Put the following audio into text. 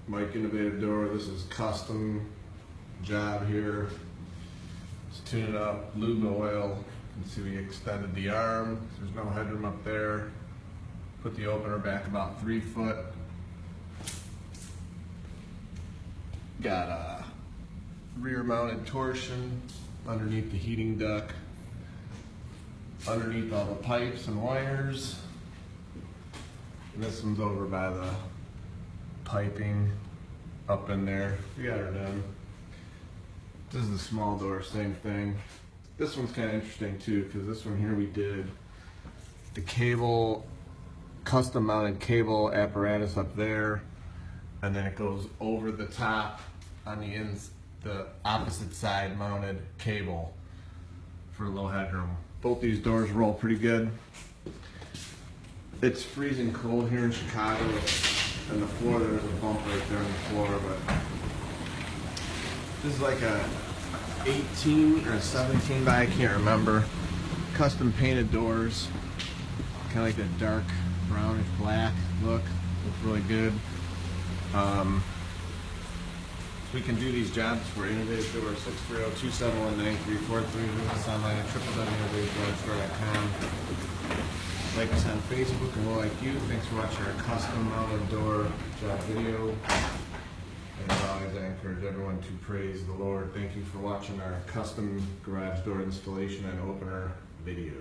Mike Innovative Door. This is custom job here. Let's tune it up, lube and oil. You can see we extended the arm. There's no headroom up there. Put the opener back about 3 foot. Got a rear mounted torsion underneath the heating duct, underneath all the pipes and wires. And this one's over by the piping up in there. We got her done. This is the small door, same thing. This one's kind of interesting too, because this one here we did the cable, custom mounted cable apparatus up there, and then it goes over the top on the opposite side mounted cable for low headroom. Both these doors roll pretty good. It's freezing cold here in Chicago, and the floor, there's a bump right there on the floor, but this is like a 18 or a 17 by, I can't remember. Custom painted doors, kind of like that dark brownish black look. Looks really good. We can do these jobs for Innovative Door, 630-271-9343. Visit us online at www.innovativedoorstore.com. Like us on Facebook and we'll like you. Thanks for watching our custom mounted door job video. And as always, I encourage everyone to praise the Lord. Thank you for watching our custom garage door installation and opener video.